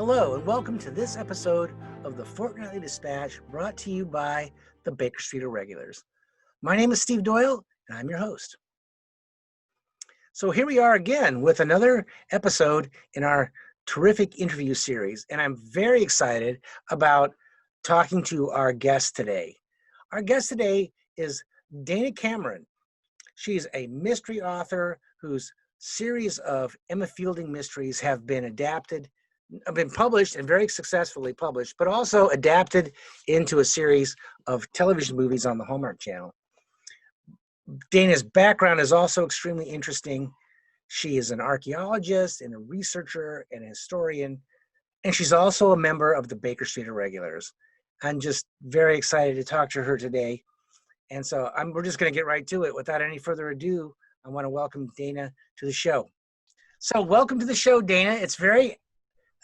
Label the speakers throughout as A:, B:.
A: Hello, and welcome to this episode of the Fortnightly Dispatch, brought to you by the Baker Street Irregulars. My name is Steve Doyle, and I'm your host. So here we are again with another episode in our terrific interview series, and I'm very excited about talking to our guest today. Our guest today is Dana Cameron. She's a mystery author whose series of Emma Fielding mysteries have been published and very successfully published, but also adapted into a series of television movies on the Hallmark Channel. Dana's background is also extremely interesting. She is an archaeologist and a researcher and a historian, and she's also a member of the Baker Street Irregulars. I'm just very excited to talk to her today. And so we're just going to get right to it. Without any further ado, I want to welcome Dana to the show. So welcome to the show, Dana. It's very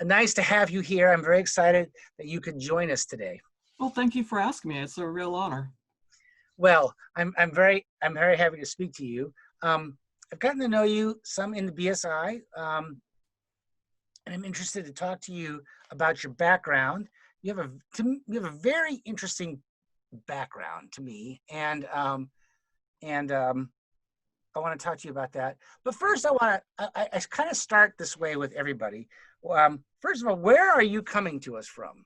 A: nice to have you here. I'm very excited that you could join us today.
B: Well, thank you for asking me. It's a real honor.
A: Well, I'm very happy to speak to you. I've gotten to know you some in the BSI, and I'm interested to talk to you about your background. You have a very interesting background to me, and I want to talk to you about that. But first, I kind of start this way with everybody. First of all, where are you coming to us from?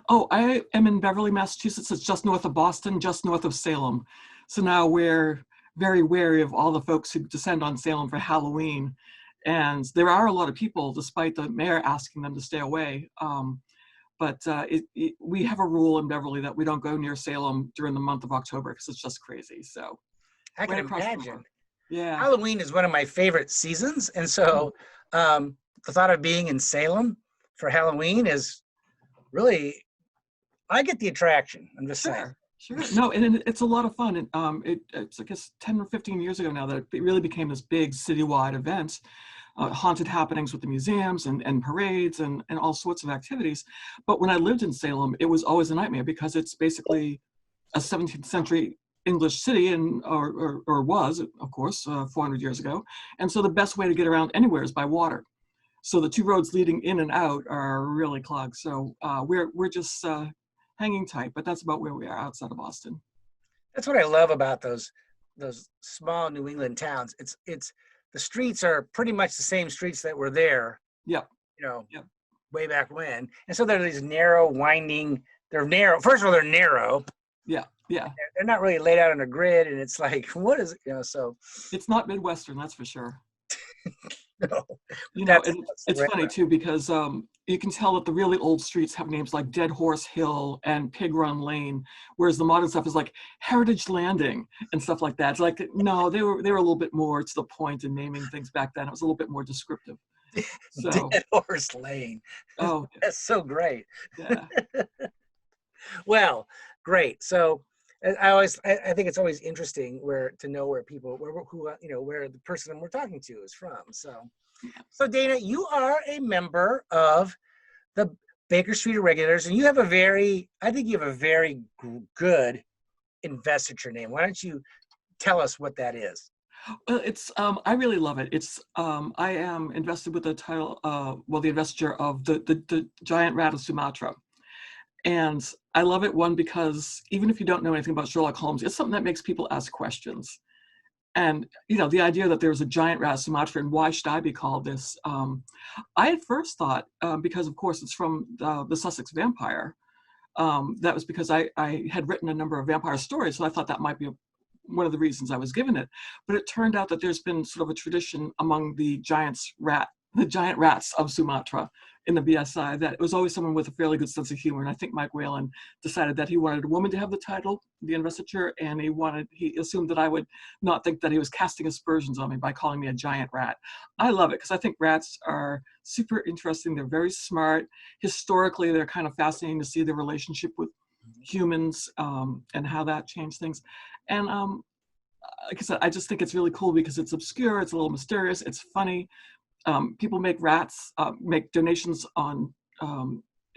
B: Oh, I am in Beverly, Massachusetts. It's just north of Boston, just north of Salem. So now we're very wary of all the folks who descend on Salem for Halloween. And there are a lot of people, despite the mayor asking them to stay away. But we have a rule in Beverly that we don't go near Salem during the month of October because it's just crazy. So
A: I can imagine.
B: Yeah.
A: Halloween is one of my favorite seasons. And so the thought of being in Salem for Halloween is really, I get the attraction. I'm just saying.
B: Sure. No, and it's a lot of fun. It's I guess 10 or 15 years ago now that it really became this big citywide event, haunted happenings with the museums and parades and all sorts of activities. But when I lived in Salem, it was always a nightmare because it's basically a 17th century English city or was, of course, 400 years ago. And so the best way to get around anywhere is by water. So the two roads leading in and out are really clogged. So we're just hanging tight, but that's about where we are outside of Boston.
A: That's what I love about those small New England towns. It's the streets are pretty much the same streets that were there.
B: Yep.
A: Way back when. And so they're these narrow, winding. They're narrow. First of all, they're narrow.
B: Yeah.
A: They're not really laid out on a grid, and it's like, what is it? So
B: it's not Midwestern, that's for sure.
A: No.
B: It's funny too because you can tell that the really old streets have names like Dead Horse Hill and Pig Run Lane, whereas the modern stuff is like Heritage Landing and stuff like that. It's like, no, they were a little bit more to the point in naming things back then. It was a little bit more descriptive. So,
A: Dead Horse Lane.
B: Oh,
A: that's so great.
B: Yeah.
A: Well, great. So I think it's always interesting to know where people where the person we're talking to is from. So Dana, you are a member of the Baker Street Irregulars, and you have a very good investiture name. Why don't you tell us what that is?
B: Well, it's I really love it. It's I am invested with the title, the investiture of the giant rat of Sumatra. And I love it, one, because even if you don't know anything about Sherlock Holmes, it's something that makes people ask questions. And, the idea that there's a giant rat of Sumatra and why should I be called this? I at first thought, because of course it's from the Sussex Vampire, that was because I had written a number of vampire stories, so I thought that might be one of the reasons I was given it. But it turned out that there's been sort of a tradition among the giant rats of Sumatra in the BSI, that it was always someone with a fairly good sense of humor. And I think Mike Whalen decided that he wanted a woman to have the title, the investiture, and he assumed that I would not think that he was casting aspersions on me by calling me a giant rat. I love it because I think rats are super interesting. They're very smart. Historically, they're kind of fascinating to see their relationship with humans and how that changed things. And like I said, I just think it's really cool because it's obscure, it's a little mysterious, it's funny. People make donations on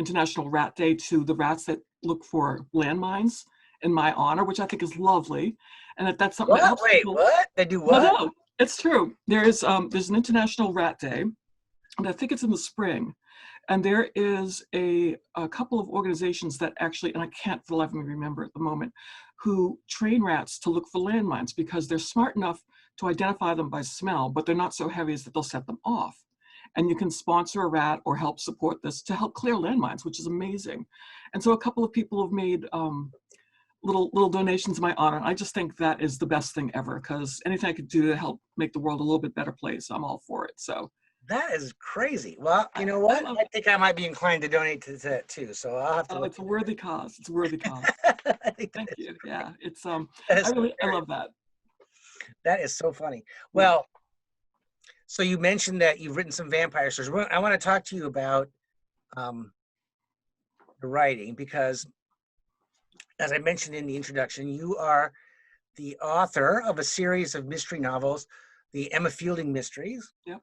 B: International Rat Day to the rats that look for landmines in my honor, which I think is lovely. And that's something that helps people.
A: What? They do what?
B: No, it's true. There's an International Rat Day, and I think it's in the spring. And there is a couple of organizations that actually, and I can't for the life of me remember at the moment, who train rats to look for landmines because they're smart enough to identify them by smell, but they're not so heavy as that they'll set them off. And you can sponsor a rat or help support this to help clear landmines, which is amazing. And so a couple of people have made little donations in my honor. And I just think that is the best thing ever, because anything I could do to help make the world a little bit better place, I'm all for it. So
A: that is crazy. Well, you know what? I think I might be inclined to donate to that too. So I'll have to.
B: It's a worthy cause. It's a worthy cause. Thank you. Yeah, it's I love that.
A: That is so funny. Well, so you mentioned that you've written some vampire stories. I want to talk to you about the writing because, as I mentioned in the introduction, you are the author of a series of mystery novels, the Emma Fielding Mysteries.
B: Yep.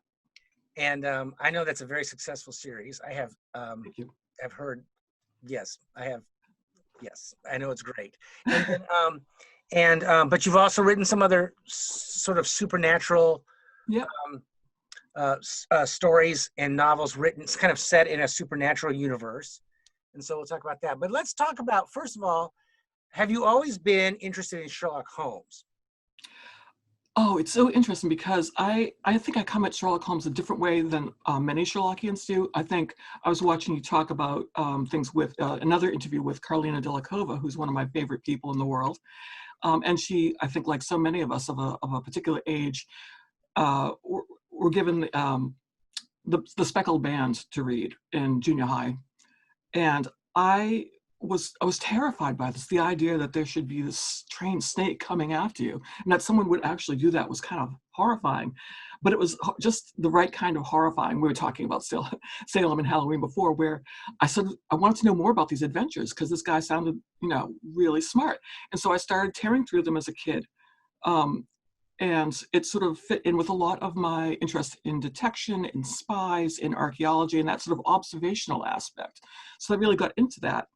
A: And I know that's a very successful series. I have,
B: Thank you.
A: I've heard, yes, I have, yes, I know it's great. And then, but you've also written some other sort of supernatural
B: Yep.
A: Stories and novels written, it's kind of set in a supernatural universe. And so we'll talk about that. But let's talk about, first of all, have you always been interested in Sherlock Holmes?
B: Oh, it's so interesting because I think I come at Sherlock Holmes a different way than many Sherlockians do. I think I was watching you talk about things with another interview with Karlina Delikova, who's one of my favorite people in the world. And she, I think like so many of us of a particular age, were given the Speckled Band to read in junior high. And I was terrified by this. The idea that there should be this trained snake coming after you and that someone would actually do that was kind of horrifying. But it was just the right kind of horrifying. We were talking about Salem and Halloween before, where I wanted to know more about these adventures because this guy sounded, really smart. And so I started tearing through them as a kid. And it sort of fit in with a lot of my interest in detection, in spies, in archaeology, and that sort of observational aspect. So I really got into that.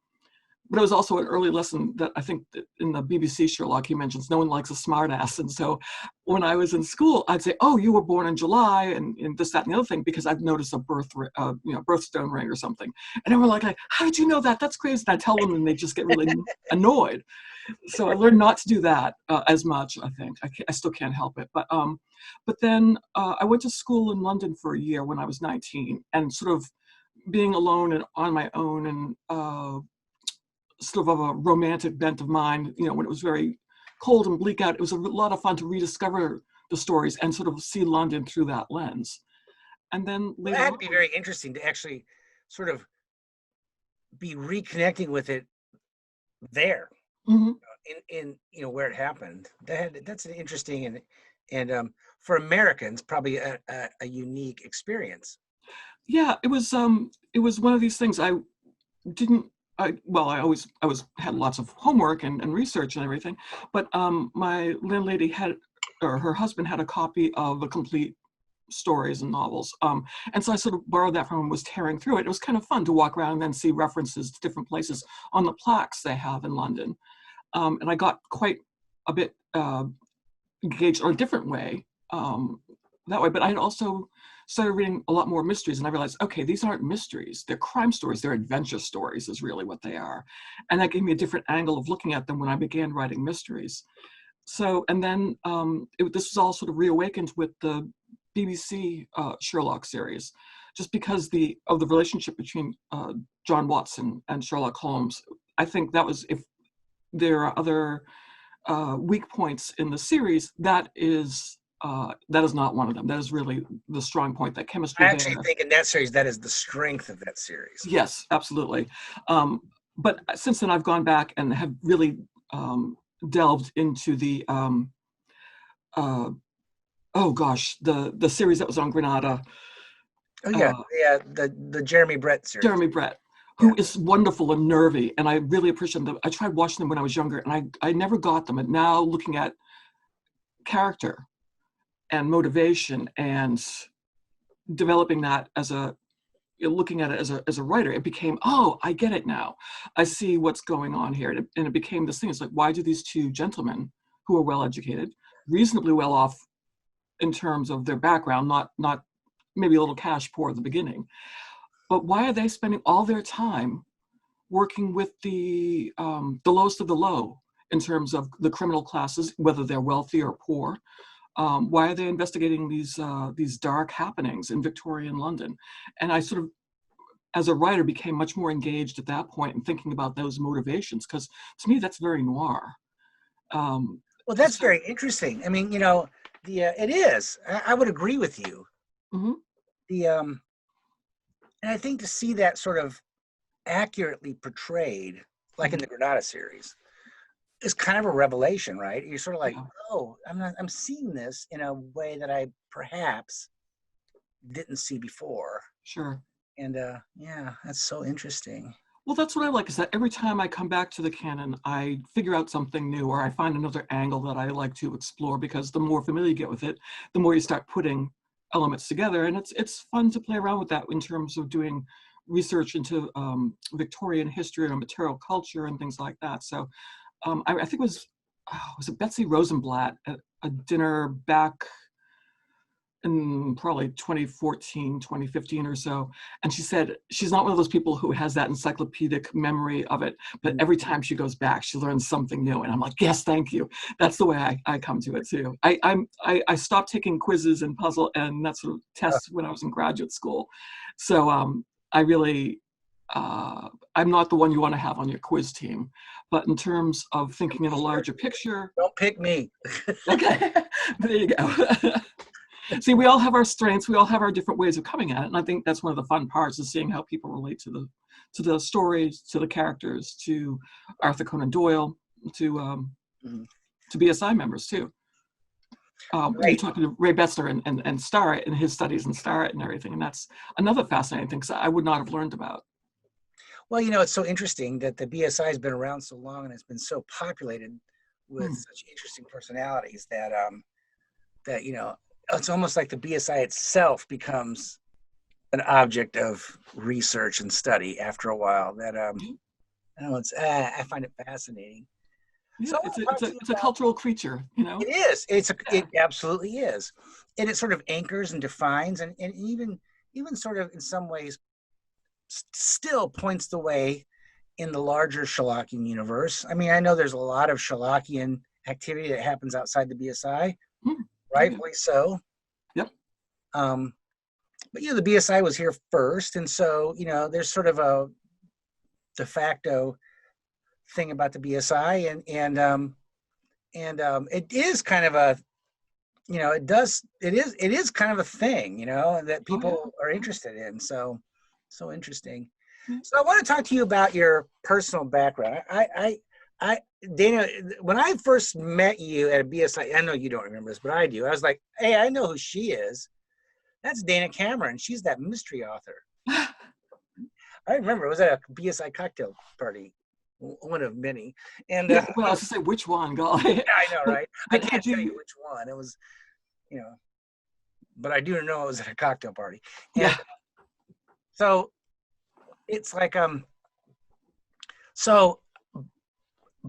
B: But it was also an early lesson that I think that in the BBC Sherlock, he mentions no one likes a smartass. And so when I was in school, I'd say, oh, you were born in July and this, that, and the other thing, because I'd noticed a birthstone ring or something. And they were like, how did you know that? That's crazy. And I tell them and they just get really annoyed. So I learned not to do that as much, I think. I still can't help it. But then I went to school in London for a year when I was 19 and sort of being alone and on my own and sort of a romantic bent of mine, when it was very cold and bleak out, it was a lot of fun to rediscover the stories and sort of see London through that lens. And then later
A: that'd be very interesting to actually sort of be reconnecting with it there.
B: Mm-hmm.
A: In where it happened. That's an interesting and for Americans probably a unique experience.
B: Yeah, it was one of these things. I had lots of homework and research and everything, but my landlady her husband had a copy of the complete stories and novels. And so I sort of borrowed that from him, was tearing through it. It was kind of fun to walk around and then see references to different places on the plaques they have in London. And I got quite a bit engaged, or a different way that way. But I also started reading a lot more mysteries, and I realized, okay, these aren't mysteries. They're crime stories. They're adventure stories is really what they are. And that gave me a different angle of looking at them when I began writing mysteries. So, and then this was all sort of reawakened with the BBC Sherlock series, just because of the relationship between John Watson and Sherlock Holmes. I think that was, if there are other weak points in the series, that is not one of them. That is really the strong point, that chemistry.
A: I actually think in that series, that is the strength of that series.
B: Yes, absolutely. But since then, I've gone back and have really delved into the the series that was on Granada.
A: Oh yeah, the Jeremy Brett series.
B: Jeremy Brett, who is wonderful and nervy, and I really appreciate them. I tried watching them when I was younger, and I never got them. And now looking at character and motivation and developing that looking at it as a writer, it became, oh, I get it now. I see what's going on here. And it became this thing. It's like, why do these two gentlemen who are well-educated, reasonably well off in terms of their background, not maybe a little cash poor at the beginning, but why are they spending all their time working with the lowest of the low in terms of the criminal classes, whether they're wealthy or poor? Why are they investigating these dark happenings in Victorian London? And I sort of, as a writer, became much more engaged at that point in thinking about those motivations, because to me, that's very noir.
A: Well, that's very interesting. I mean, it is. I would agree with you.
B: Mm-hmm.
A: And I think to see that sort of accurately portrayed, like in the Granada series, is kind of a revelation, right? You're sort of like, oh, I'm seeing this in a way that I perhaps didn't see before.
B: Sure.
A: And yeah, that's so interesting.
B: Well, that's what I like, is that every time I come back to the canon, I figure out something new, or I find another angle that I like to explore, because the more familiar you get with it, the more you start putting elements together. And it's fun to play around with that in terms of doing research into Victorian history and material culture and things like that. So I think was it Betsy Rosenblatt at a dinner back in probably 2014, 2015 or so. And she said she's not one of those people who has that encyclopedic memory of it, but every time she goes back, she learns something new. And I'm like, yes, thank you. That's the way I come to it too. I stopped taking quizzes and puzzle and that sort of tests when I was in graduate school. So I really, I'm not the one you want to have on your quiz team, but in terms of thinking in a larger picture.
A: Don't pick me.
B: Okay, there you go. See, we all have our strengths. We all have our different ways of coming at it, and I think that's one of the fun parts, is seeing how people relate to the stories, to the characters, to Arthur Conan Doyle, to BSI members too. You're talking to Ray Betzler and Starrett and his studies in Starrett and everything, and that's another fascinating thing, because I would not have learned about.
A: Well, it's so interesting that the BSI has been around so long and it's been so populated with such interesting personalities that it's almost like the BSI itself becomes an object of research and study after a while. That I find it fascinating.
B: Yeah, so it's a cultural creature,
A: It is. It absolutely is, and it sort of anchors and defines, and even sort of in some ways still points the way in the larger Sherlockian universe. I mean, I know there's a lot of Sherlockian activity that happens outside the BSI. Rightfully so.
B: Yep.
A: But the BSI was here first, and so there's sort of a de facto thing about the BSI, and it is kind of a it is kind of a thing that people are interested in. So interesting. So I want to talk to you about your personal background. Dana, when I first met you at a BSI, I know you don't remember this, but I do. I was like, hey, I know who she is. That's Dana Cameron. She's that mystery author. I remember it was at a BSI cocktail party, one of many. And
B: well, I was to say, which one, golly?
A: Yeah, I know, right? I can't tell you which one. It was, but I do know it was at a cocktail party. And so it's like,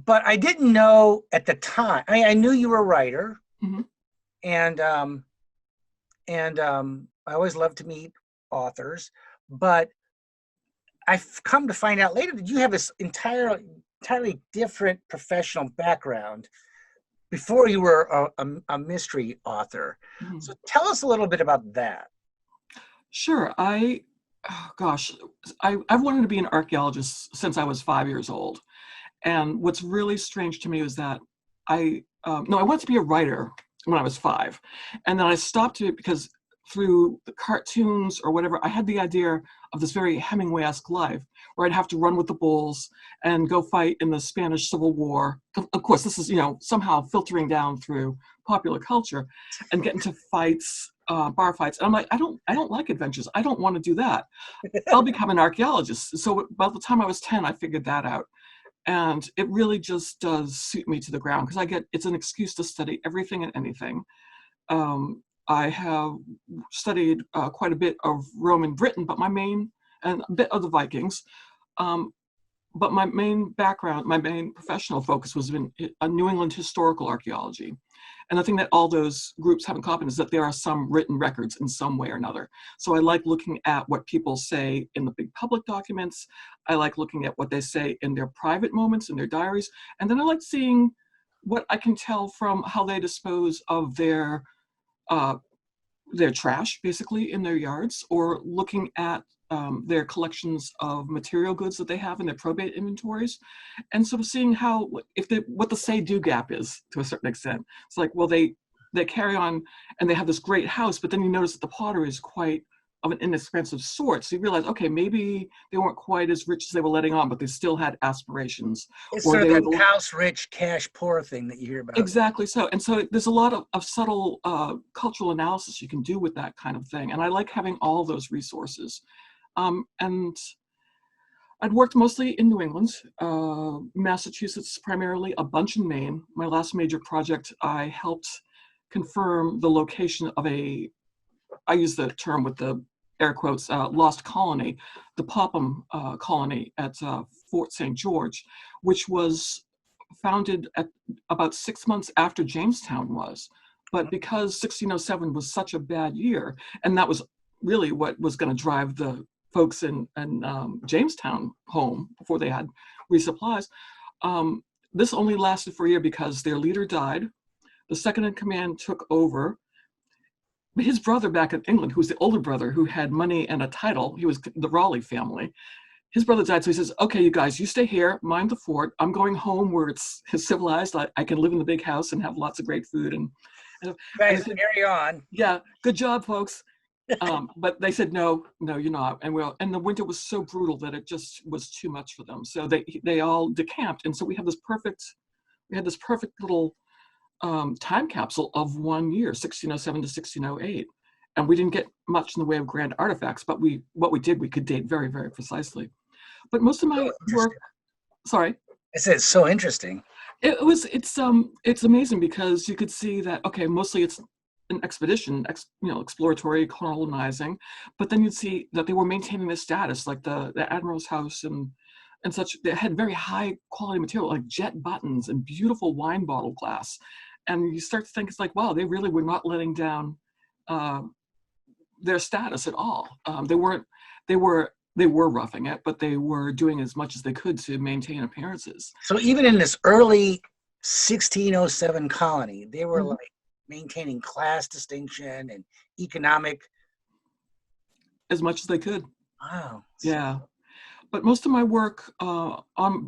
A: but I didn't know at the time. I knew you were a writer, and I always love to meet authors. But I've come to find out later that you have this entirely different professional background before you were a mystery author. So tell us a little bit about that.
B: Sure. I've wanted to be an archaeologist since I was 5 years old. And what's really strange to me is that I wanted to be a writer when I was 5. And then I stopped it because through the cartoons or whatever, I had the idea of this very Hemingway-esque life where I'd have to run with the bulls and go fight in the Spanish Civil War. Of course, this is, somehow filtering down through popular culture and get into fights, bar fights. And I'm like, I don't like adventures. I don't want to do that. I'll become an archaeologist. So by the time I was 10, I figured that out. And it really just does suit me to the ground, because it's an excuse to study everything and anything. I have studied quite a bit of Rome and Britain, but my main, and a bit of the Vikings. but my main background, my main professional focus was in New England historical archaeology. And the thing that all those groups have in common is that there are some written records in some way or another. So I like looking at what people say in the big public documents. I like looking at what they say in their private moments, in their diaries. And then I like seeing what I can tell from how they dispose of their trash, basically, in their yards, or looking at their collections of material goods that they have in their probate inventories, and sort of seeing how, what the say-do gap is to a certain extent. It's like, well, they carry on and they have this great house, but then you notice that the pottery is quite of an inexpensive sort. So you realize, okay, maybe they weren't quite as rich as they were letting on, but they still had aspirations.
A: It's
B: Or
A: sort of
B: they
A: that
B: were
A: house rich, cash poor thing that you hear about.
B: exactly so. And so there's a lot of subtle cultural analysis you can do with that kind of thing. And I like having all those resources. And I'd worked mostly in New England, Massachusetts primarily, a bunch in Maine. My last major project, I helped confirm the location of I use the term with the air quotes, lost colony, the Popham colony at Fort St. George, which was founded at about 6 months after Jamestown was. But because 1607 was such a bad year, and that was really what was going to drive the folks in Jamestown home before they had resupplies, this only lasted for a year because their leader died. The second in command took over. But his brother back in England, who was the older brother who had money and a title, he was the Raleigh family. His brother died, so he says, okay, you guys, you stay here, mind the fort. I'm going home where it's civilized. I can live in the big house and have lots of great food. And
A: guys, carry on.
B: Yeah, good job, folks. But they said, no, you're not. And the winter was so brutal that it just was too much for them. So they all decamped. And so we had this perfect little time capsule of 1 year, 1607 to 1608. And we didn't get much in the way of grand artifacts, but what we did, we could date very, very precisely. But most of my work, sorry.
A: I said it's so interesting.
B: It's amazing because you could see that, okay, mostly it's an expedition, exploratory, colonizing, but then you'd see that they were maintaining their status, like the Admiral's house and such. They had very high quality material, like jet buttons and beautiful wine bottle glass. And you start to think, it's like, wow, they really were not letting down their status at all. They were roughing it, but they were doing as much as they could to maintain appearances.
A: So even in this early 1607 colony, they were like maintaining class distinction and economic.
B: As much as they could.
A: Wow.
B: Yeah. But most of my work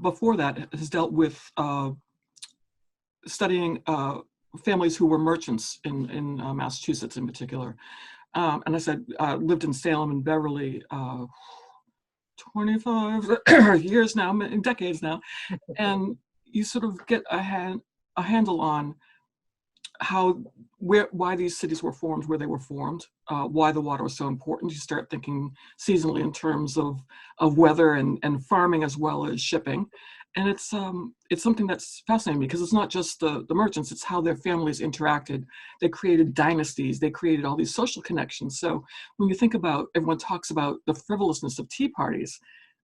B: before that has dealt with studying families who were merchants in Massachusetts in particular. And I said, lived in Salem and Beverly 25 years now, decades now. And you sort of get a handle on why these cities were formed, where they were formed, why the water was so important. You start thinking seasonally in terms of weather and farming as well as shipping. And it's something that's fascinating because it's not just the merchants, it's how their families interacted. They created dynasties, they created all these social connections. So when you think about, everyone talks about the frivolousness of tea parties,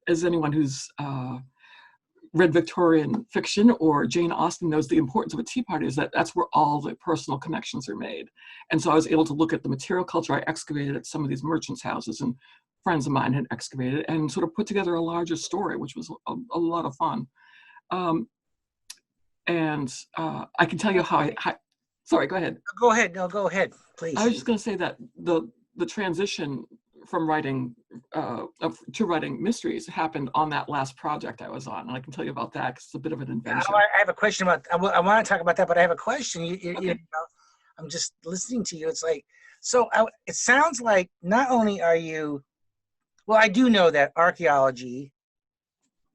B: as anyone who's read Victorian fiction or Jane Austen knows, the importance of a tea party is that's where all the personal connections are made. And so I was able to look at the material culture. I excavated at some of these merchants' houses, and friends of mine had excavated, and sort of put together a larger story, which was a lot of fun. I can tell you how sorry, go ahead.
A: Go ahead. No, go ahead, please.
B: I was just going to say that the transition from writing to writing mysteries happened on that last project I was on, and I can tell you about that because it's a bit of an adventure.
A: I have a question about. I want to talk about that, but I have a question.
B: Okay.
A: You know, I'm just listening to you. It's like, so it sounds like not only are you, well, I do know that archaeology,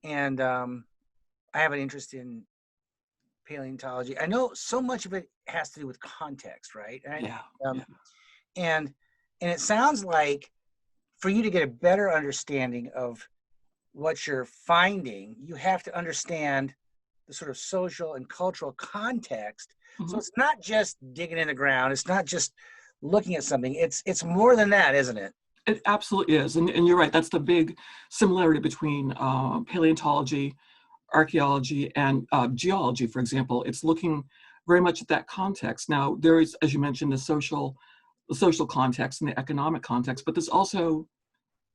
A: and I have an interest in paleontology. I know so much of it has to do with context, right? And it sounds like, for you to get a better understanding of what you're finding, you have to understand the sort of social and cultural context. Mm-hmm. So it's not just digging in the ground. It's not just looking at something. It's more than that, isn't it?
B: It absolutely is. And you're right. That's the big similarity between paleontology, archaeology, and geology, for example. It's looking very much at that context. Now, there is, as you mentioned, the social context and the economic context, but there's also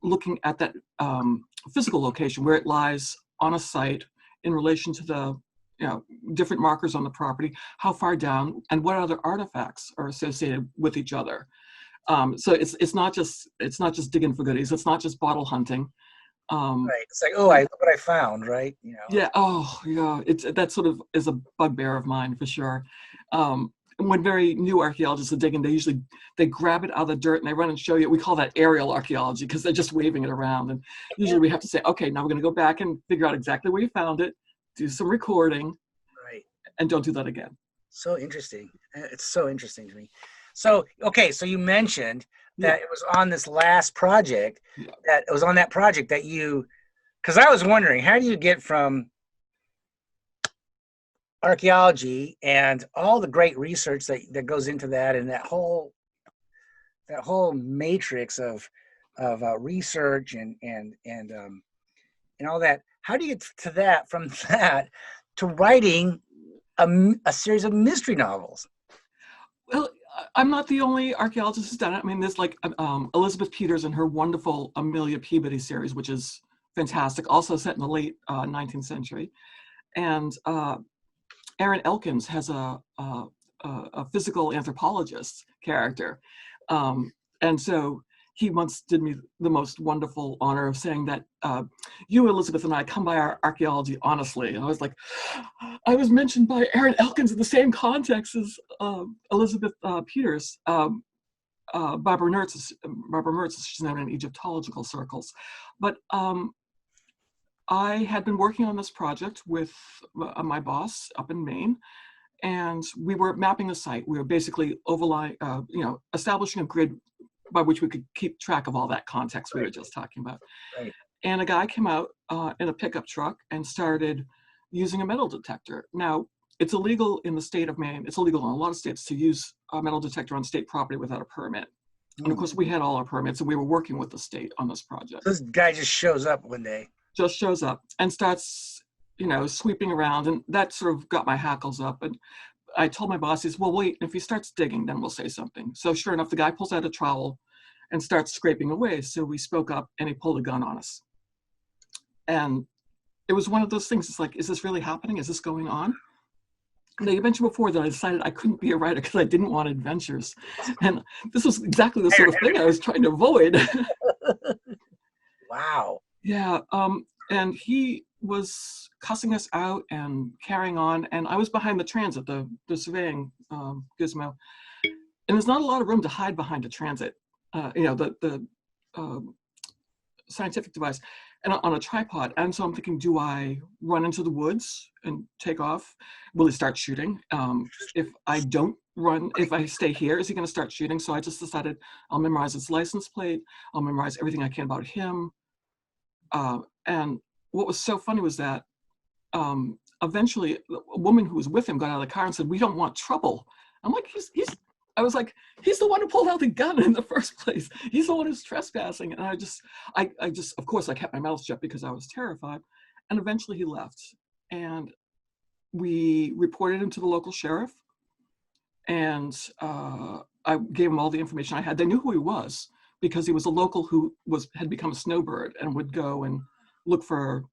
B: looking at that physical location where it lies on a site in relation to the different markers on the property, how far down, and what other artifacts are associated with each other. So it's not just digging for goodies. It's not just bottle hunting.
A: Right. It's like, oh, I look what I found, right?
B: Yeah. Oh, yeah. That sort of is a bugbear of mine for sure. When very new archaeologists are digging, they grab it out of the dirt and they run and show you. We call that aerial archaeology because they're just waving it around. And usually we have to say, okay, now we're going to go back and figure out exactly where you found it, do some recording,
A: right,
B: and don't do that again.
A: So interesting. It's so interesting to me. So, okay, so you mentioned that it was on this last project, that it was on that project that you, because I was wondering, how do you get from archaeology and all the great research that goes into that, and that whole matrix of research and all that, how do you get to that, from that to writing a series of mystery novels?
B: Well, I'm not the only archaeologist who's done it. I mean, there's like Elizabeth Peters and her wonderful Amelia Peabody series, which is fantastic, also set in the late 19th century. And Aaron Elkins has a physical anthropologist character. And so he once did me the most wonderful honor of saying that you, Elizabeth, and I come by our archaeology honestly. And I was like, I was mentioned by Aaron Elkins in the same context as Elizabeth Peters. Barbara Mertz, she's known in Egyptological circles. But I had been working on this project with my boss up in Maine, and we were mapping the site. We were basically establishing a grid by which we could keep track of all that context we were just talking about.
A: Right.
B: And a guy came out in a pickup truck and started using a metal detector. Now, it's illegal in the state of Maine. It's illegal in a lot of states to use a metal detector on state property without a permit. And of course, we had all our permits, and we were working with the state on this project.
A: This guy just shows up one day.
B: Just shows up and starts, sweeping around, and that sort of got my hackles up. And I told my boss, well, wait, if he starts digging, then we'll say something. So sure enough, the guy pulls out a trowel and starts scraping away. So we spoke up, and he pulled a gun on us. And it was one of those things. It's like, is this really happening? Is this going on? Now, you mentioned before that I decided I couldn't be a writer because I didn't want adventures. And this was exactly the sort of thing I was trying to avoid.
A: Wow.
B: Yeah. And he was cussing us out and carrying on. And I was behind the transit, the surveying gizmo. And there's not a lot of room to hide behind a transit, the scientific device, and on a tripod. And so I'm thinking, do I run into the woods and take off? Will he start shooting? If I don't run, if I stay here, is he going to start shooting? So I just decided I'll memorize his license plate. I'll memorize everything I can about him. And what was so funny was that eventually a woman who was with him got out of the car and said, "We don't want trouble." I'm like, I was like, he's the one who pulled out the gun in the first place. He's the one who's trespassing. And I just, of course, I kept my mouth shut because I was terrified. And eventually he left. And we reported him to the local sheriff. And I gave him all the information I had. They knew who he was because he was a local who had become a snowbird and would go and look for,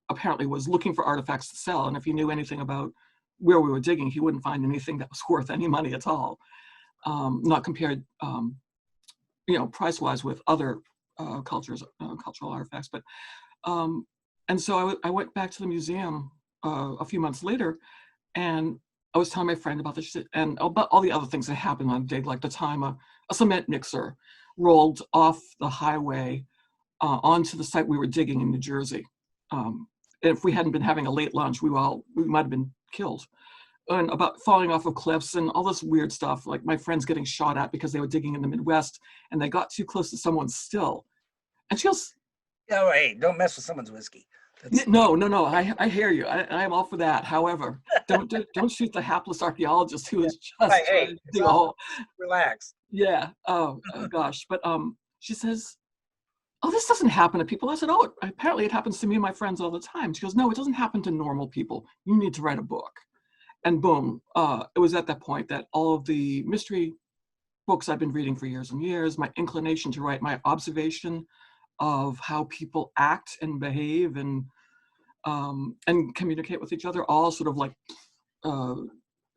B: apparently was looking for artifacts to sell. And if he knew anything about where we were digging, he wouldn't find anything that was worth any money at all. Not compared, price-wise with other cultural artifacts. But and so I went back to the museum a few months later, and I was telling my friend about this and about all the other things that happened on the day, like the time a cement mixer rolled off the highway onto the site we were digging in New Jersey. If we hadn't been having a late lunch, we might have been killed. And about falling off of cliffs and all this weird stuff, like my friends getting shot at because they were digging in the Midwest and they got too close to someone's still. And she goes,
A: "Oh, hey, don't mess with someone's whiskey."
B: No. I hear you. I am all for that. However, don't shoot the hapless archaeologist who is just
A: trying to dig a hole. Relax.
B: Yeah. Oh gosh. But She says, "Oh, this doesn't happen to people." I said, "Oh, apparently it happens to me and my friends all the time." She goes, "No, it doesn't happen to normal people. You need to write a book." And boom, it was at that point that all of the mystery books I've been reading for years and years, my inclination to write, my observation of how people act and behave and communicate with each other, all sort of like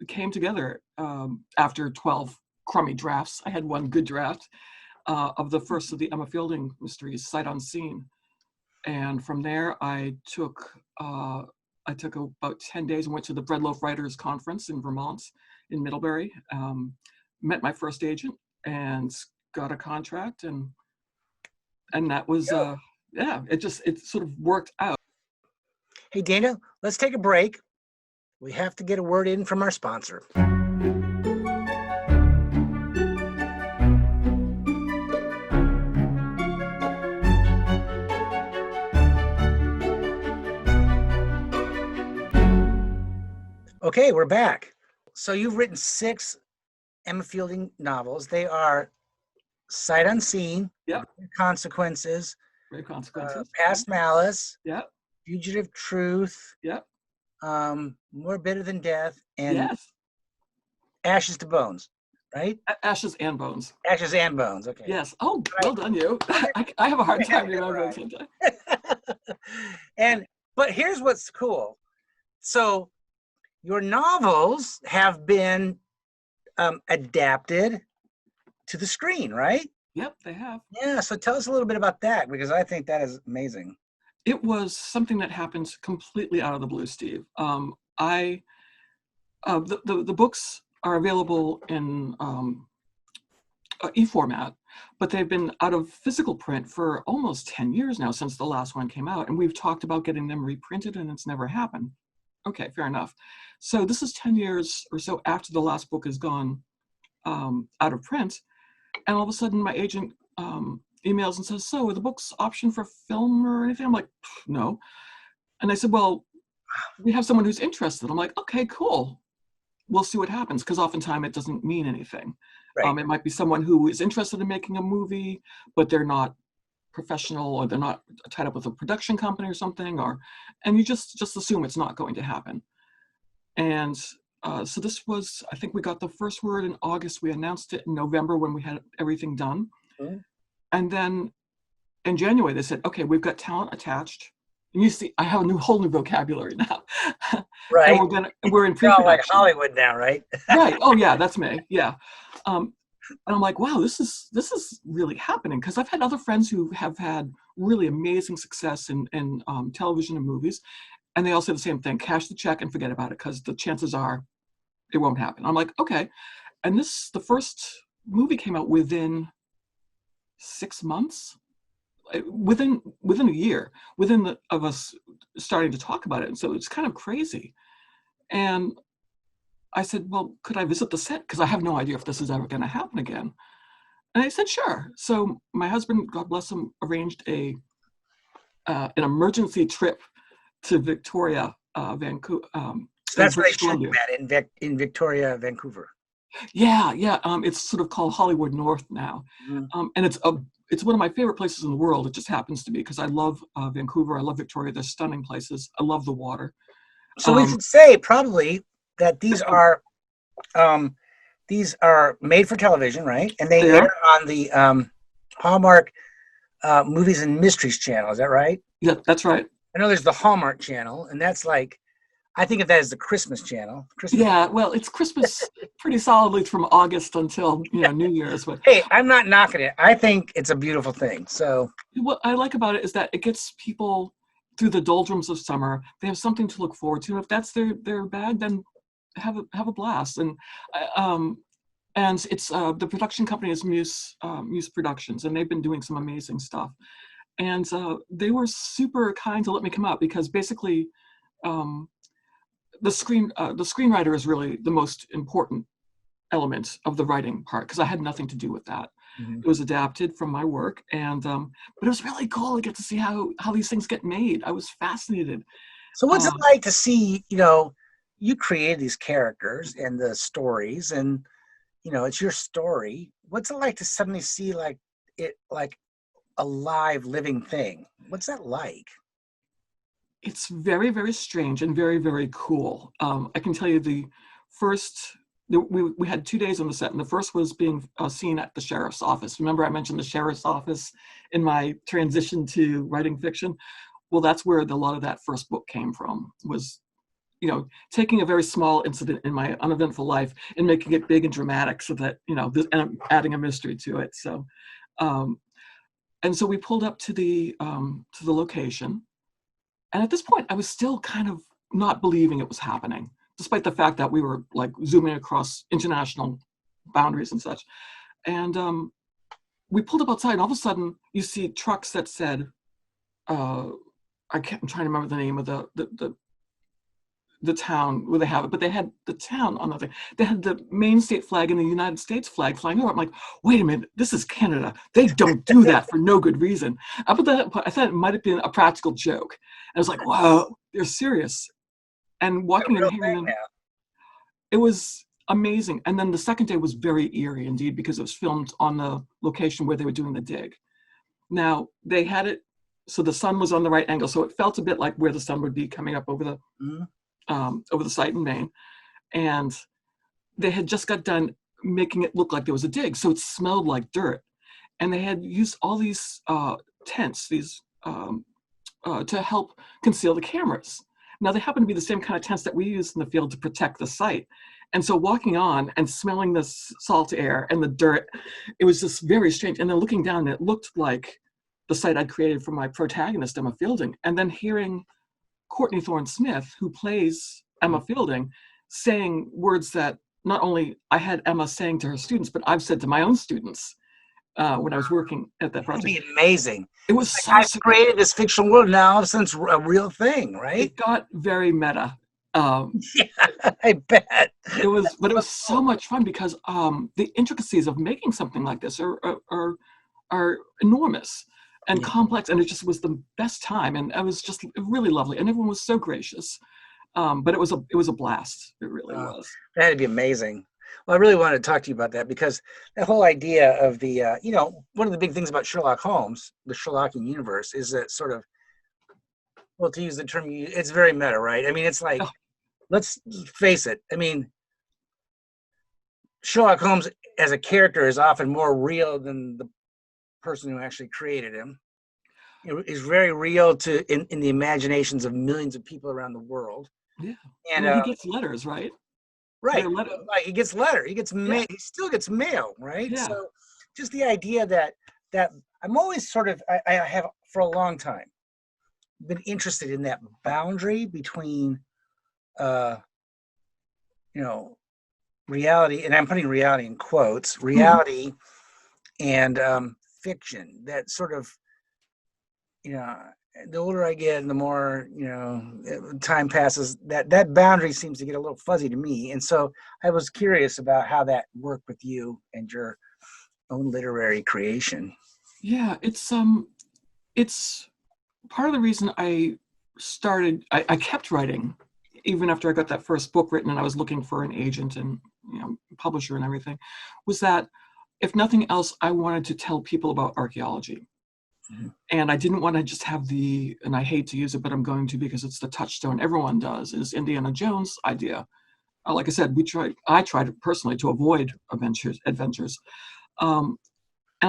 B: came together after 12 crummy drafts. I had one good draft of the first of the Emma Fielding mysteries, Sight Unseen. And from there, I took about 10 days and went to the Breadloaf Writers Conference in Vermont, in Middlebury, met my first agent and got a contract. And that was, it sort of worked out.
A: Hey, Dana, let's take a break. We have to get a word in from our sponsor. Okay, we're back. So you've written 6 Emma Fielding novels. They are Sight Unseen,
B: Yep.
A: Consequences,
B: Great Consequences.
A: Past Malice,
B: Yep.
A: Fugitive Truth,
B: Yep.
A: More Bitter Than Death, and
B: Yes.
A: Ashes to Bones, right?
B: Ashes and Bones.
A: Ashes and Bones, okay.
B: Yes. Oh, well done, you. I have a hard time remembering sometimes.
A: But here's what's cool. So your novels have been adapted to the screen, right?
B: Yep, they have.
A: Yeah, so tell us a little bit about that, because I think that is amazing.
B: It was something that happened completely out of the blue, Steve. The books are available in e-format, but they've been out of physical print for almost 10 years now, since the last one came out. And we've talked about getting them reprinted, and it's never happened. Okay, fair enough. So this is 10 years or so after the last book is gone out of print. And all of a sudden my agent emails and says, "So are the books option for film or anything?" I'm like, "No." And I said, "Well, we have someone who's interested." I'm like, "Okay, cool. We'll see what happens." Because oftentimes it doesn't mean anything.
A: Right.
B: It might be someone who is interested in making a movie, but they're not professional, or they're not tied up with a production company or something, and you just assume it's not going to happen. And so this was, I think we got the first word in August. We announced it in November when we had everything done. Mm-hmm. And then in January, they said, "Okay, we've got talent attached." And you see, I have a whole new vocabulary now.
A: Right.
B: And we're in pre-production.
A: Like Hollywood now, right?
B: Right. Oh yeah, that's me. Yeah. And I'm like, wow, this is really happening, because I've had other friends who have had really amazing success in television and movies, and they all say the same thing: cash the check and forget about it, because the chances are it won't happen. I'm like, okay. And the first movie came out within 6 months, within a year, of us starting to talk about it. And so it's kind of crazy. And I said, "Well, could I visit the set? Because I have no idea if this is ever going to happen again." And I said, "Sure." So my husband, God bless him, arranged an emergency trip to Victoria, Vancouver.
A: So that's where they shoot that, in Victoria, Vancouver.
B: Yeah. It's sort of called Hollywood North now. Mm-hmm. And it's one of my favorite places in the world. It just happens to be, because I love Vancouver. I love Victoria. They're stunning places. I love the water.
A: So we should say probably that these are made for television, right? And they air on the Hallmark Movies and Mysteries channel. Is that right?
B: Yeah, that's right.
A: I know there's the Hallmark channel, and that's like, I think of that as the Christmas channel.
B: Yeah, well, it's Christmas pretty solidly from August until New Year's. But
A: hey, I'm not knocking it. I think it's a beautiful thing. So
B: what I like about it is that it gets people through the doldrums of summer. They have something to look forward to. And if that's their bag, then have a blast. And it's the production company is Muse Productions, and they've been doing some amazing stuff. And they were super kind to let me come out, because basically the screenwriter is really the most important element of the writing part, because I had nothing to do with that. Mm-hmm. It was adapted from my work, and but it was really cool to get to see how these things get made. I was fascinated.
A: So what's it like to see, you created these characters and the stories, and it's your story. What's it like to suddenly see, like, it like a live living thing. What's that like?
B: It's very, very strange and very, very cool. I can tell you we had 2 days on the set, and the first was being seen at the sheriff's office. Remember I mentioned the sheriff's office in my transition to writing fiction? Well, that's where a lot of that first book came from, was, taking a very small incident in my uneventful life and making it big and dramatic so that, and adding a mystery to it. So, and so we pulled up to the location. And at this point, I was still kind of not believing it was happening, despite the fact that we were like zooming across international boundaries and such. And we pulled up outside, and all of a sudden, you see trucks that said, I'm trying to remember the name of the town where they have it, but they had the town on the thing. They had the Maine state flag and the United States flag flying over. I'm like, wait a minute, this is Canada. They don't do that for no good reason. I thought it might have been a practical joke. And I was like, wow, they're serious. And walking and hearing them, it was amazing. And then the second day was very eerie indeed, because it was filmed on the location where they were doing the dig. Now, they had it so the sun was on the right angle, so it felt a bit like where the sun would be coming up over the over the site in Maine. And they had just got done making it look like there was a dig, so it smelled like dirt. And they had used all these tents, to help conceal the cameras. Now, they happen to be the same kind of tents that we use in the field to protect the site. And so walking on and smelling the salt air and the dirt, it was just very strange. And then looking down, it looked like the site I'd created for my protagonist, Emma Fielding. And then hearing Courtney Thorne-Smith, who plays Emma Fielding, saying words that not only I had Emma saying to her students, but I've said to my own students when I was working at that project.
A: That'd be amazing.
B: It was
A: like I've created this fictional world now since a real thing, right?
B: It got very meta.
A: Yeah, I bet.
B: It was, but it was so much fun because the intricacies of making something like this are enormous and complex, and it just was the best time, and it was just really lovely, and everyone was so gracious. But it was a blast. It really was.
A: That'd be amazing. Well, I really wanted to talk to you about that, because that whole idea of the, one of the big things about Sherlock Holmes, the Sherlockian universe, is that sort of, well, to use the term, it's very meta, right? I mean, it's like, let's face it. I mean, Sherlock Holmes as a character is often more real than the person who actually created him. It is very real in the imaginations of millions of people around the world.
B: Yeah, and he gets letters, right?
A: Right, like he gets letter, he gets mail, he still gets mail, right?
B: Yeah.
A: So just the idea that I'm always sort of, I have for a long time been interested in that boundary between, reality, and I'm putting reality in quotes, reality and fiction. That sort of, the older I get and the more, time passes, that boundary seems to get a little fuzzy to me. And so I was curious about how that worked with you and your own literary creation.
B: Yeah, it's part of the reason I kept writing even after I got that first book written and I was looking for an agent and publisher and everything, was that if nothing else, I wanted to tell people about archaeology. And I didn't want to just have and I hate to use it, but I'm going to because it's the touchstone everyone does, is Indiana Jones idea. Like I said, I tried personally to avoid adventures. And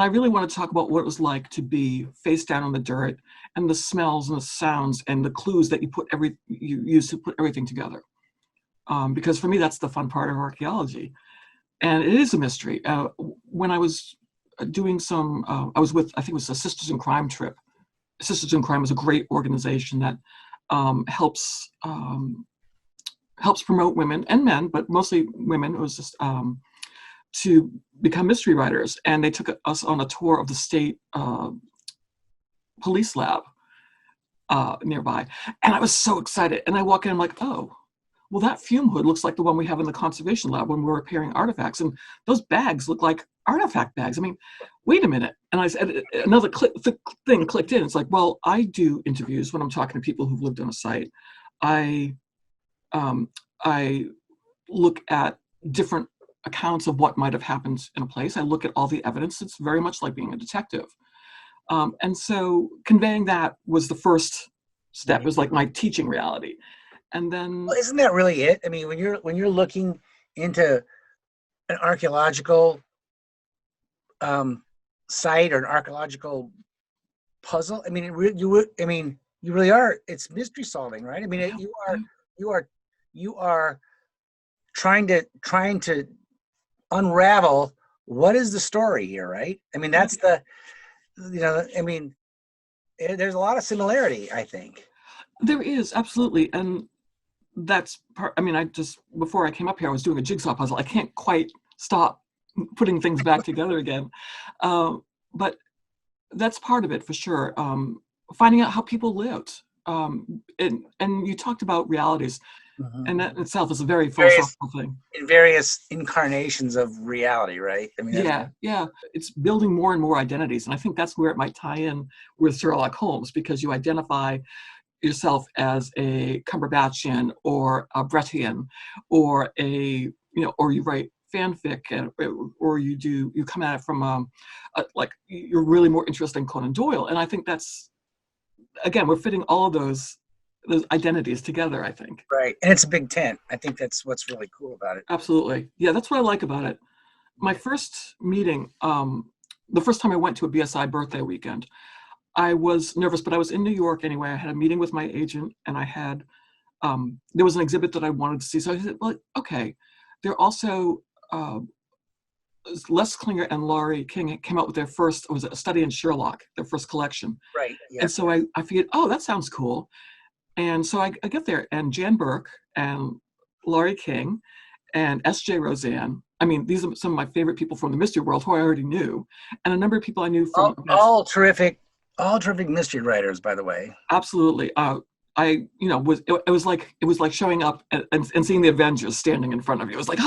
B: I really want to talk about what it was like to be face down in the dirt and the smells and the sounds and the clues that you use to put everything together. Because for me, that's the fun part of archaeology. And it is a mystery. When I was doing I was with, I think it was a Sisters in Crime trip. Sisters in Crime is a great organization that helps promote women and men, but mostly women. It was just to become mystery writers. And they took us on a tour of the state police lab nearby. And I was so excited. And I walk in, I'm like, oh, well, that fume hood looks like the one we have in the conservation lab when we're repairing artifacts. And those bags look like artifact bags. I mean, wait a minute. And I said, another thing clicked in. It's like, well, I do interviews when I'm talking to people who've lived on a site. I look at different accounts of what might have happened in a place. I look at all the evidence. It's very much like being a detective. And so conveying that was the first step. It was like my teaching reality. And then,
A: well, isn't that really it? I mean, when you're looking into an archaeological site or an archaeological puzzle, I mean, you really are. It's mystery solving, right? I mean, you are trying to unravel what is the story here, right? I mean, that's I mean, there's a lot of similarity, I think.
B: there is, absolutely. And that's part, I mean, before I came up here, I was doing a jigsaw puzzle. I can't quite stop putting things back together again. But that's part of it for sure. Finding out how people lived. And you talked about realities, and that in itself is a very philosophical thing.
A: In various incarnations of reality, right? I mean,
B: yeah. It's building more and more identities. And I think that's where it might tie in with Sherlock Holmes, because you identify yourself as a Cumberbatchian or a Brettian, or or you write fanfic, or you come at it from like you're really more interested in Conan Doyle. And I think that's, again, we're fitting all of those identities together, I think.
A: Right. And it's a big tent. I think that's what's really cool about it.
B: Absolutely. Yeah, that's what I like about it. My first meeting, the first time I went to a BSI birthday weekend, I was nervous, but I was in New York anyway. I had a meeting with my agent, and I had, there was an exhibit that I wanted to see. So I said, well, okay. They're also, Les Klinger and Laurie King came out with their first, it was a study in Sherlock, their first collection.
A: Right. Yeah.
B: And so I figured, oh, that sounds cool. And so I get there, and Jan Burke and Laurie King and S.J. Roseanne. I mean, these are some of my favorite people from the mystery world who I already knew, and a number of people I knew from
A: all terrific mystery writers, by the way.
B: Absolutely. It was like showing up and seeing the Avengers standing in front of you. It was like,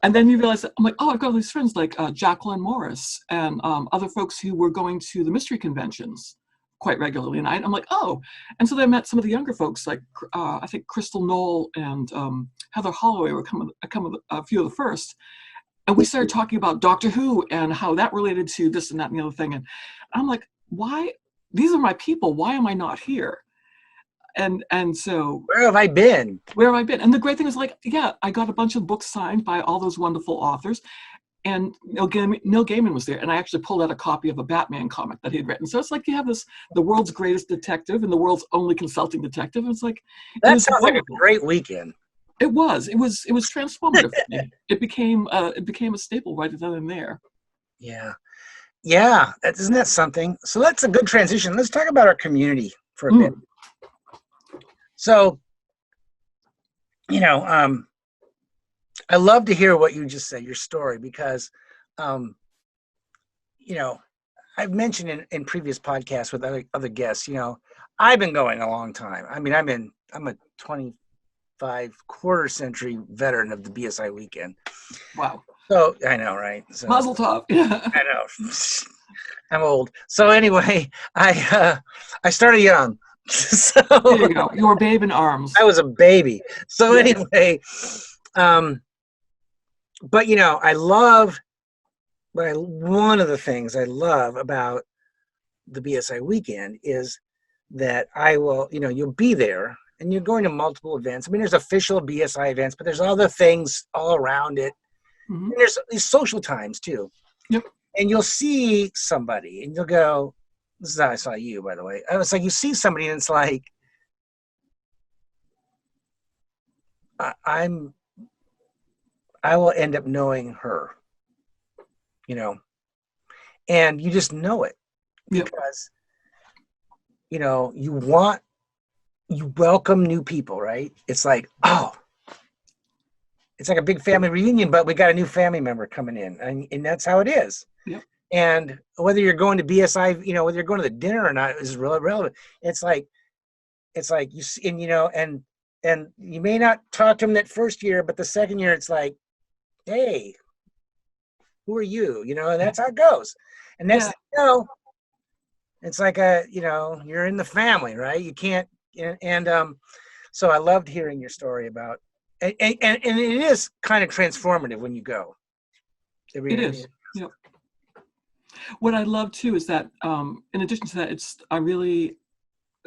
B: and then you realize that I'm like, oh, I've got all these friends like Jacqueline Morris and other folks who were going to the mystery conventions quite regularly. And I'm like, oh. And so then I met some of the younger folks, like I think Crystal Knoll and Heather Holloway were a few of the first. And we started talking about Doctor Who and how that related to this and that and the other thing. And I'm like, why? These are my people. Why am I not here? And so
A: where have I been?
B: And the great thing is, like, yeah, I got a bunch of books signed by all those wonderful authors. And Neil Gaiman was there, and I actually pulled out a copy of a Batman comic that he had written. So it's like you have the world's greatest detective and the world's only consulting detective. And it's like,
A: that sounds like a great weekend.
B: It was transformative for me. It became a staple right then and there.
A: Yeah. Isn't that something? So that's a good transition. Let's talk about our community for a bit. So, I love to hear what you just said, your story, because, I've mentioned in previous podcasts with other guests, I've been going a long time. I mean, I'm a 25 quarter century veteran of the BSI weekend.
B: Wow.
A: So I know, right? So,
B: Mazel tov. Yeah.
A: I know. I'm old. So anyway, I started young. So
B: there you go. You were a babe in arms.
A: I was a baby. So anyway, but I love, one of the things I love about the BSI weekend is that I will, you'll be there and you're going to multiple events. I mean, there's official BSI events, but there's other things all around it. Mm-hmm. And there's these social times too.
B: Yep.
A: And you'll see somebody and you'll go, this is how I saw you, by the way. I was like, you see somebody and it's like, I will end up knowing her, and you just know it because, you welcome new people, right? It's like, oh, it's like a big family reunion, but we got a new family member coming in, and that's how it is.
B: Yep.
A: And whether you're going to BSI, whether you're going to the dinner or not is relevant. It's like you see, and you may not talk to them that first year, but the second year it's like, hey, who are you? And that's how it goes. And next thing it's like you're in the family, right? You can't, and so I loved hearing your story about and it is kind of transformative when you go.
B: It is. Yep. What I love too is that in addition to that, I really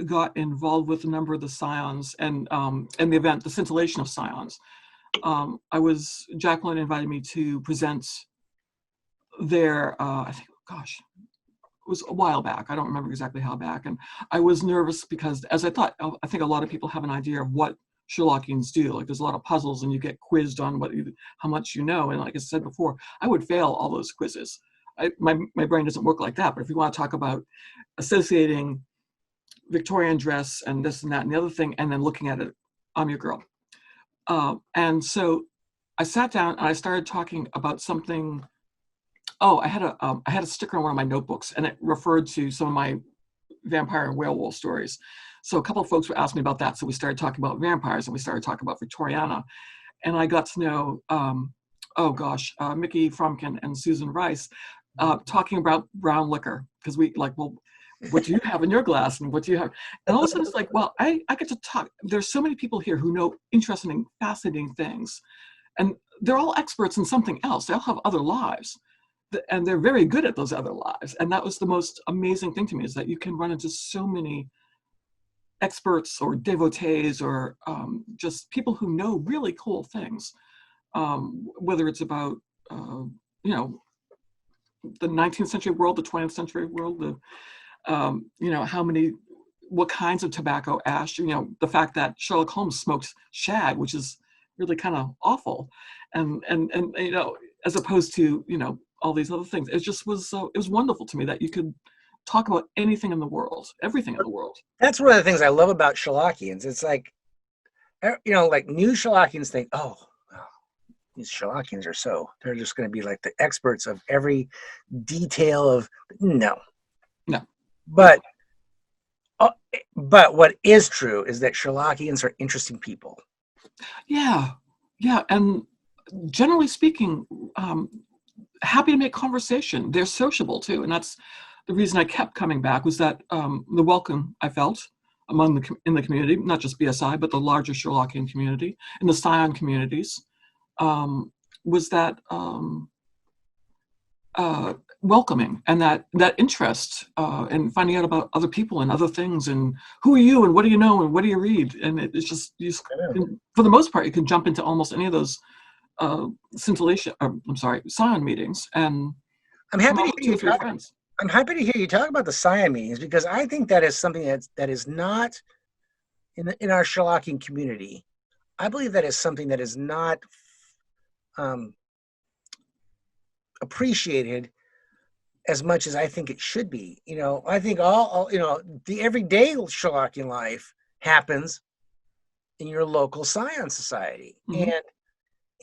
B: got involved with a number of the scions and the event, the scintillation of scions. Jacqueline invited me to present there, I think, gosh, it was a while back. I don't remember exactly how back. And I was nervous because I think a lot of people have an idea of what Sherlockians do. Like there's a lot of puzzles and you get quizzed on how much you know. And like I said before, I would fail all those quizzes. My brain doesn't work like that. But if you want to talk about associating Victorian dress and this and that and the other thing, and then looking at it, I'm your girl. And so I sat down and I started talking about something. Oh, I had a sticker on one of my notebooks, and it referred to some of my vampire and werewolf stories. So a couple of folks were asking me about that. So we started talking about vampires, and we started talking about Victoriana, and I got to know, Mickey Frumkin and Susan Rice talking about brown liquor, because we like, well, what do you have in your glass, and what do you have? And all of a sudden, it's like, well, I get to talk. There's so many people here who know interesting, fascinating things, and they're all experts in something else. They all have other lives. And they're very good at those other lives. And that was the most amazing thing to me, is that you can run into so many experts or devotees or just people who know really cool things, whether it's about, the 19th century world, the 20th century world, what kinds of tobacco ash, the fact that Sherlock Holmes smoked shag, which is really kind of awful. And as opposed to, all these other things. It just was it was wonderful to me that you could talk about anything in the world, everything in the world.
A: That's one of the things I love about Sherlockians. It's like, like new Sherlockians think, oh, these Sherlockians they're just going to be like the experts of every detail of, no. But what is true is that Sherlockians are interesting people.
B: Yeah. And generally speaking, happy to make conversation. They're sociable too, and that's the reason I kept coming back, was that the welcome I felt in the community, not just BSI, but the larger Sherlockian community and the Scion communities, was that welcoming, and that interest and finding out about other people and other things, and who are you and what do you know and what do you read, and it's just for the most part you can jump into almost any of those Scion meetings, and
A: I'm happy to hear you talk about the Scion meetings, because I think that is something that is not in our Sherlockian community. I believe that is something that is not appreciated as much as I think it should be. I think all the everyday Sherlockian life happens in your local Scion society. Mm-hmm.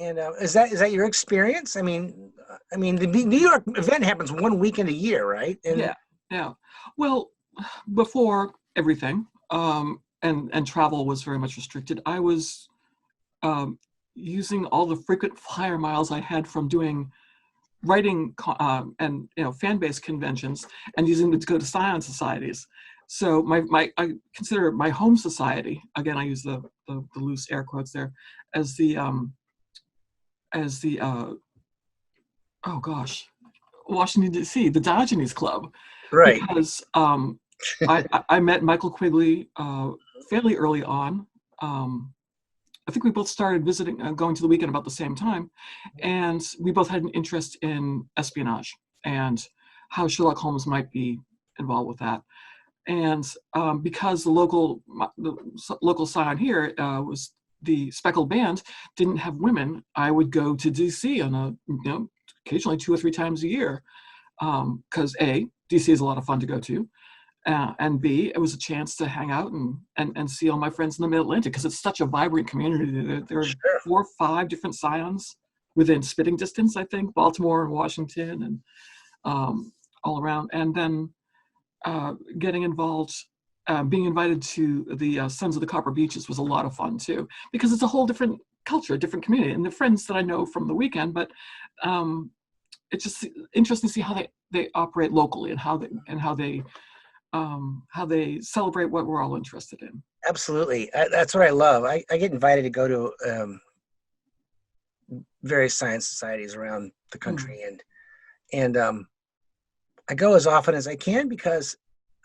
A: And is that your experience? I mean, the New York event happens one weekend a year, right? And
B: yeah. Well, before everything, and travel was very much restricted, I was using all the frequent flyer miles I had from doing writing and fan-based conventions, and using them to go to Scion societies. So I consider my home society, again, I use the loose air quotes there, as the Washington D.C., the Diogenes Club,
A: right?
B: Because I met Michael Quigley fairly early on. I think we both started visiting, going to the weekend about the same time, and we both had an interest in espionage and how Sherlock Holmes might be involved with that. And because the local Scion here was the Speckled Band didn't have women, I would go to DC on occasionally 2 or 3 times a year, because A, DC is a lot of fun to go to, and B, it was a chance to hang out and see all my friends in the Mid-Atlantic, because it's such a vibrant community. There are 4 or 5 different Scions within spitting distance, I think, Baltimore and Washington and all around. And then getting involved, being invited to the Sons of the Copper Beaches was a lot of fun too, because it's a whole different culture, a different community, and the friends that I know from the weekend. But it's just interesting to see how they operate locally, and how they celebrate what we're all interested in.
A: Absolutely, that's what I love. I get invited to go to various science societies around the country, and I go as often as I can because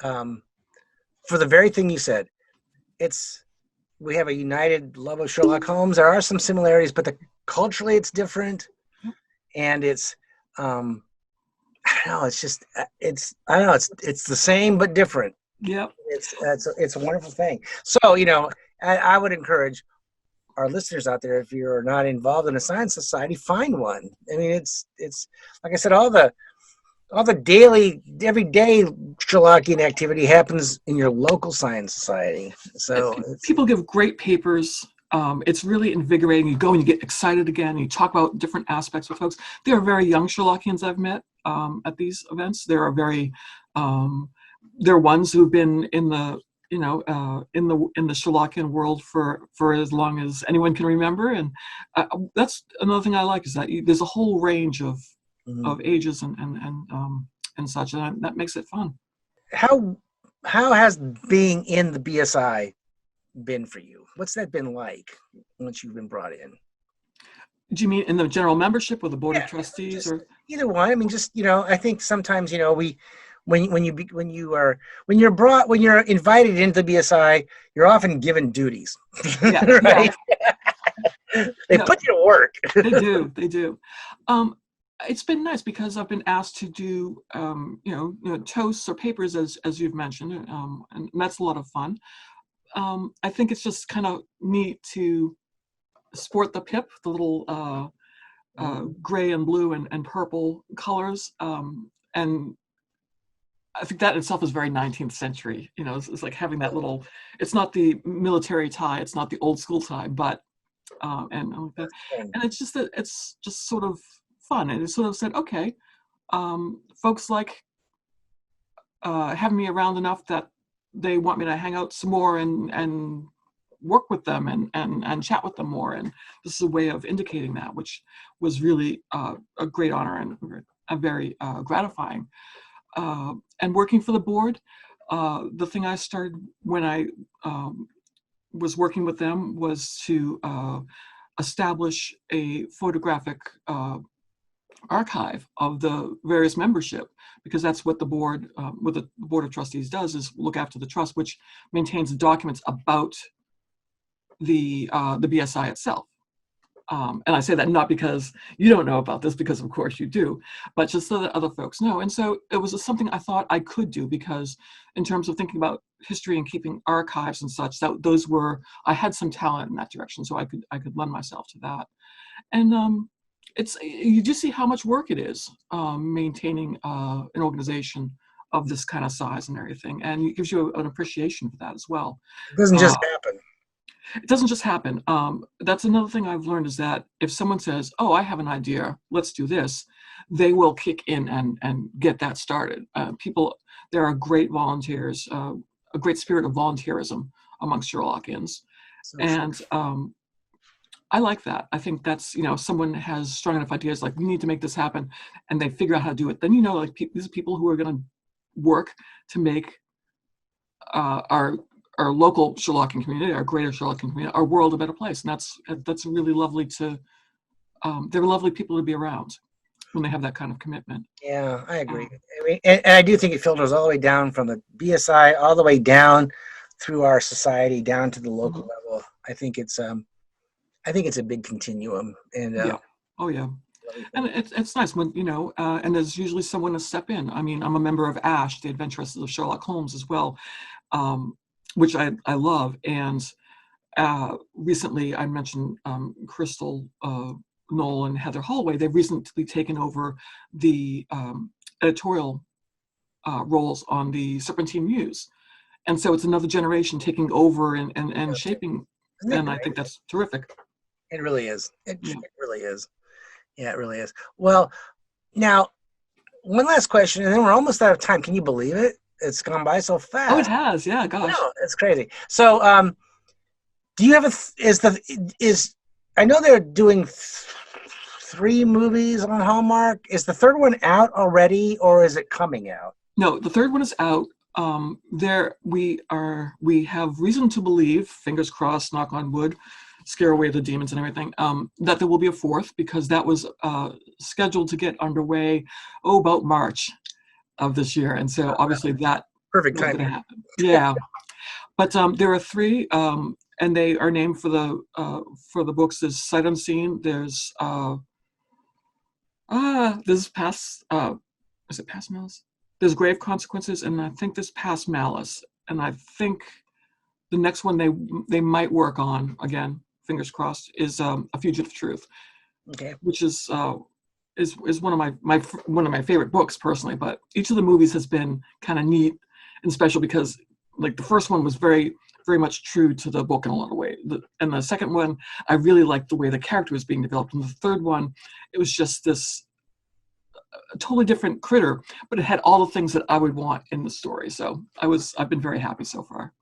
A: for the very thing you said, we have a united love of Sherlock Holmes. There are some similarities, but culturally it's different, and it's I don't know. It's just I don't know. It's the same but different.
B: Yep.
A: It's a wonderful thing. So I would encourage our listeners out there, if you're not involved in a science society, find one. I mean, it's like I said, all the daily, everyday Sherlockian activity happens in your local science society. So
B: people give great papers. It's really invigorating. You go and you get excited again. You talk about different aspects with folks. There are very young Sherlockians I've met at these events. There are there are ones who've been in the in the Sherlockian world for as long as anyone can remember, and that's another thing I like, is that there's a whole range of ages and such, and that makes it fun.
A: How has being in the BSI been for you? What's that been like once you've been brought in?
B: Do you mean in the general membership or the board of trustees, or
A: either one? I mean, just I think sometimes when you're invited into the BSI, you're often given duties, right? Yeah. They put you to work.
B: They do. It's been nice because I've been asked to do toasts or papers, as you've mentioned, and that's a lot of fun. I think it's just kind of neat to sport the pip, the little gray and blue and purple colors, and I think that itself is very 19th century. It's like having that little. It's not the military tie, it's not the old school tie, but and it's just that it's just sort of fun, and it sort of said, okay, folks like having me around enough that they want me to hang out some more and work with them and chat with them more, and this is a way of indicating that, which was really a great honor and a very gratifying. And working for the board, the thing I started when I was working with them was to establish a photographic archive of the various membership, because that's what the board of trustees does, is look after the trust, which maintains the documents about the BSI itself. And I say that not because you don't know about this, because of course you do, but just so that other folks know. And so it was something I thought I could do, because in terms of thinking about history and keeping archives and such, I had some talent in that direction, so I could lend myself to that. And you just see how much work it is maintaining an organization of this kind of size and everything, and it gives you an appreciation for that as well.
A: It doesn't just happen.
B: It doesn't just happen. That's another thing I've learned, is that if someone says, oh, I have an idea, let's do this, they will kick in and get that started. There are great volunteers, a great spirit of volunteerism amongst Sherlockians. And I like that. I think that's, someone has strong enough ideas, like we need to make this happen, and they figure out how to do it. Then, these are people who are going to work to make our local Sherlockian community, our greater Sherlockian community, our world a better place. And that's really lovely they're lovely people to be around when they have that kind of commitment.
A: Yeah, I agree. I mean, and I do think it filters all the way down from the BSI, all the way down through our society, down to the local level. I think it's a big continuum. And
B: oh yeah. And it's nice when, and there's usually someone to step in. I mean, I'm a member of ASH, the Adventures of Sherlock Holmes, as well, which I love. And recently I mentioned Crystal Knoll and Heather Holloway. They've recently taken over the editorial roles on the Serpentine Muse. And so it's another generation taking over and shaping, and I think that's terrific.
A: It really is. It really is. Yeah, it really is. Well, now, one last question, and then we're almost out of time. Can you believe it? It's gone by so fast.
B: Oh, it has. Yeah, gosh.
A: No, it's crazy. So, do you have I know they're doing 3 movies on Hallmark. Is the third one out already, or is it coming out?
B: No, the third one is out. We have reason to believe, fingers crossed, knock on wood, scare away the demons and everything. That there will be a fourth, because that was scheduled to get underway about March of this year, and so obviously that
A: Perfect
B: wasn't
A: time.
B: going to happen. Yeah, but there are three, and they are named for the books. There's Sight Unseen. There's Past. Is it Past Malice? There's Grave Consequences, and I think there's Past Malice. And I think the next one they might work on, again, fingers crossed, is A Fugitive Truth.
A: Okay.
B: Which is one of my favorite books personally. But each of the movies has been kind of neat and special, because like the first one was very, very much true to the book in a lot of ways. And the second one, I really liked the way the character was being developed. And the third one, it was just this a totally different critter, but it had all the things that I would want in the story. So I've been very happy so far.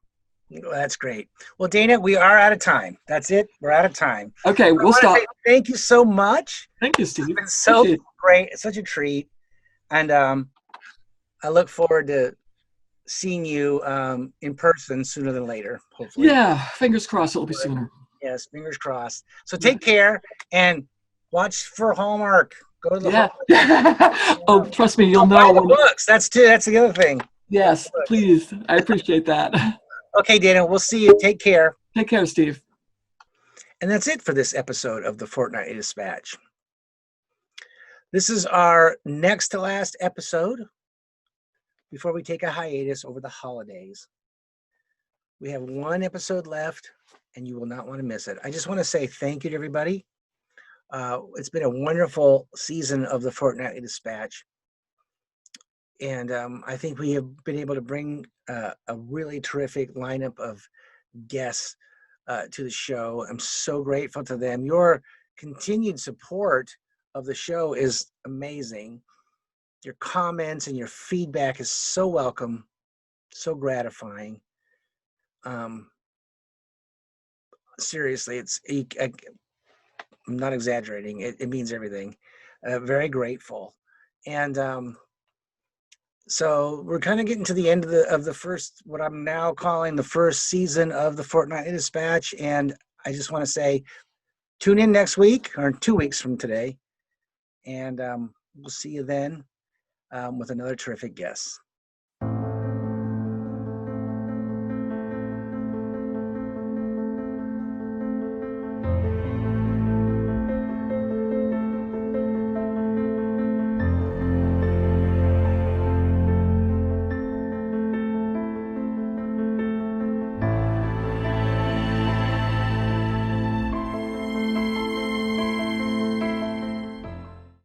A: Well, that's great. Well, Dana, we are out of time. That's it. We're out of time.
B: Okay, we'll stop.
A: Thank you so much.
B: Thank you, Steve.
A: It's been so great. It's such a treat. And I look forward to seeing you in person sooner than later, hopefully.
B: Yeah, fingers crossed it'll be sooner.
A: Yes, fingers crossed. So take care and watch for Hallmark. Go to the
B: Hallmark. Oh, trust me, you'll know.
A: Buy the books. That's the other thing.
B: Yes, please. I appreciate that.
A: Okay, Dana, we'll see you. Take care.
B: Take care, Steve.
A: And that's it for this episode of the Fortnightly Dispatch. This is our next to last episode before we take a hiatus over the holidays. We have one episode left, and you will not want to miss it. I just want to say thank you to everybody. It's been a wonderful season of the Fortnightly Dispatch. And I think we have been able to bring a really terrific lineup of guests to the show. I'm so grateful to them. Your continued support of the show is amazing. Your comments and your feedback is so welcome, so gratifying. Seriously, I'm not exaggerating. It means everything. Very grateful. And so we're kind of getting to the end of the first, what I'm now calling the first season of the Fortnightly Dispatch. And I just want to say, tune in next week or 2 weeks from today. And we'll see you then with another terrific guest.